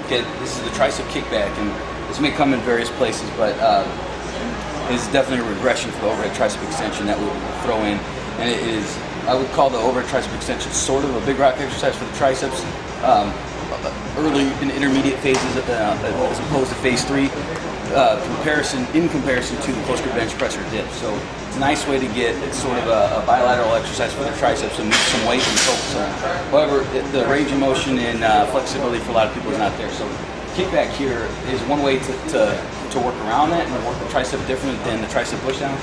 Okay, this is the Tricep Kickback, and this may come in various places, but it's definitely a regression for the overhead tricep extension that we would throw in. And it is, I would call the overhead tricep extension sort of a big rock exercise for the triceps, early and intermediate phases as opposed to phase 3, in comparison to the post-grip bench press or dip. So it's a nice way to get sort of a bilateral exercise for the triceps and move some weight and focus on. However, the range of motion and flexibility for a lot of people is not there. So kickback here is one way to work around that and work the tricep different than the tricep pushdown.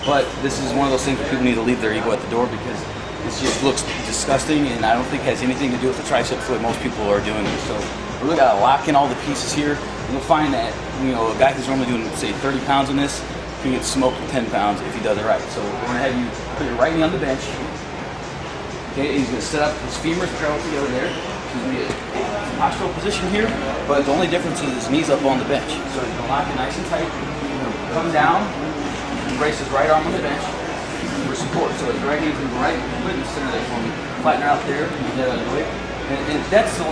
But this is one of those things where people need to leave their ego at the door, because this just looks disgusting, and I don't think has anything to do with the triceps the way most people are doing it. So we really gotta lock in all the pieces here. And you'll find that, you know, a guy who's normally doing, say, 30 pounds on this can get smoked with 10 pounds if he does it right. So we're gonna have you put your right knee on the bench. Okay, he's gonna set up his femurs parallel together there. He's gonna be a postural position here, but the only difference is his knees up on the bench. So he's gonna lock it nice and tight. He's gonna come down, brace his right arm on the bench for support. So his right hand's gonna go right in the center there for me. Flatten her out there, and get out of the way. And that's the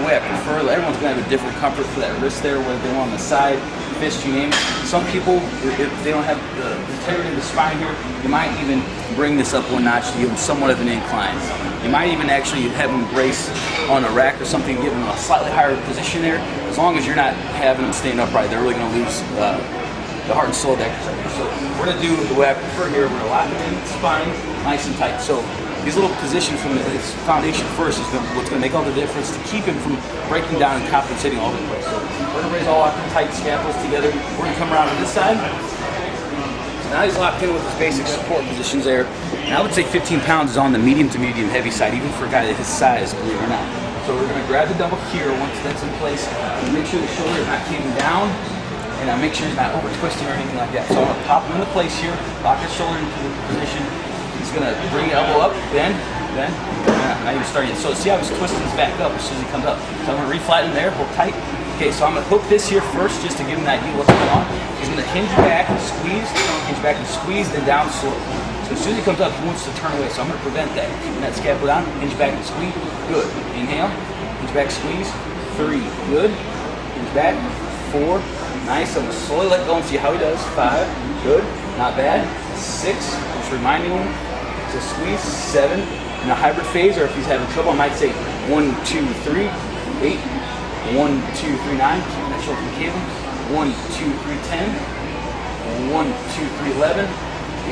way I prefer. Everyone's gonna have a different comfort for that wrist there, whether they want on the side, fist, you name it. Some people, if they don't have the integrity of the spine here, you might even bring this up one notch to give them somewhat of an incline. You might even actually have them brace on a rack or something, give them a slightly higher position there. As long as you're not having them stand upright, they're really gonna lose the heart and soul of the exercise. So we're gonna do the way I prefer here. We're gonna lock it in the spine, nice and tight. So these little positions from his foundation first is what's going to make all the difference to keep him from breaking down and compensating all over the place. So we're going to raise all our tight scapulars together. We're going to come around to this side. So now he's locked in with his basic support positions there. And I would say 15 pounds is on the medium to medium heavy side, even for a guy his size, believe it or not. So we're going to grab the dumbbell here once that's in place. And make sure the shoulder is not caving down. And make sure he's not over twisting or anything like that. So I'm going to pop him into place here, lock his shoulder into the position. He's gonna bring the elbow up, bend, not even starting yet. So see how he's twisting his back up as soon as he comes up. So I'm gonna reflatten there, hold tight. Okay, so I'm gonna hook this here first just to give him that idea what's going on. He's gonna hinge back and squeeze, then down slow. So as soon as he comes up, he wants to turn away. So I'm gonna prevent that. Keeping that scapula down, hinge back and squeeze, good. Inhale, hinge back, squeeze, 3, good. Hinge back, 4, nice. I'm gonna slowly let go and see how he does. 5, good, not bad. 6, just reminding him. So squeeze, 7, in a hybrid phase, or if he's having trouble, I might say 1, 2, 3, 8, 1, 2, 3, 9, keeping that shoulder from caving, 1, 2, 3, 10, 1, 2, 3, 11,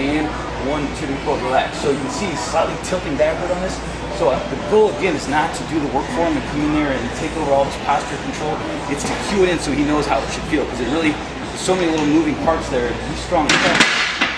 and 1, 2, 3, 4, relax. So you can see he's slightly tilting backward on this. So the goal again is not to do the work for him and come in there and take over all this posture control. It's to cue it in so he knows how it should feel, because it really, so many little moving parts there. He's strong.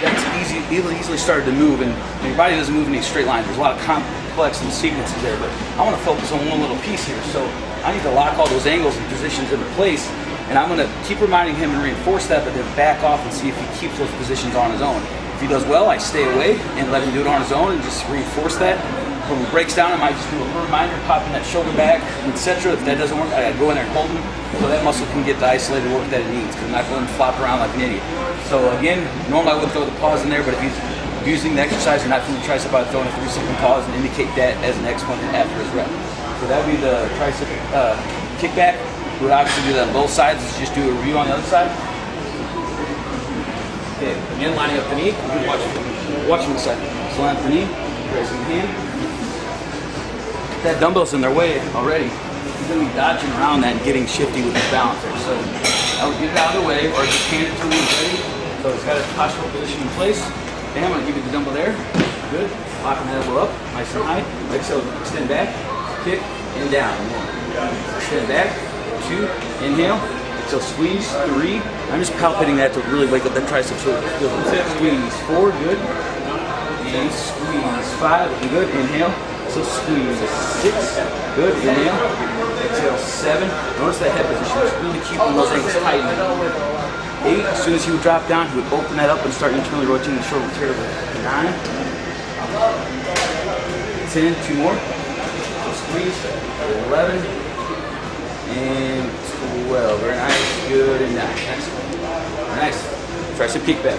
That's easily started to move, and your body doesn't move in these straight lines. There's a lot of complex and sequences there, but I want to focus on one little piece here. So I need to lock all those angles and positions into place, and I'm going to keep reminding him and reinforce that, but then back off and see if he keeps those positions on his own. If he does well, I stay away and let him do it on his own and just reinforce that. When he breaks down, I might just do a little reminder, popping that shoulder back, etc. If that doesn't work, I gotta go in there and hold him so that muscle can get the isolated work that it needs, because I'm not going to flop around like an idiot. So again, normally I would throw the pause in there, but if he's using the exercise or not from the tricep, I'd throw in a 3-second pause and indicate that as an exponent after his rep. So that would be the tricep kickback. We would obviously do that on both sides. Let's just do a review on the other side. Okay, again, lining up the knee. Watch from the side. So line up the knee, raising the hand. That dumbbell's in their way already. He's gonna be dodging around that and getting shifty with his balance there. So I would get it out of the way, or just hand it to him when he's ready. So he's got his postural position in place. And I'm gonna give you the dumbbell there. Good. Locking that elbow up, nice and high. Exhale, extend back, kick, and down. 1. Extend back, 2, inhale. Exhale, squeeze, 3. I'm just palpating that to really wake up that tricep. So squeeze, 4, good. And squeeze, 5, good. Inhale. So squeeze, 6, good, inhale, exhale, 7, notice that head position, just really keeping those ankles tight. 8, as soon as he would drop down, he would open that up and start internally rotating the shoulder material. 9, 10, 2 more, so squeeze, 11, and 12, very nice, good, and nice, nice, tricep kickback.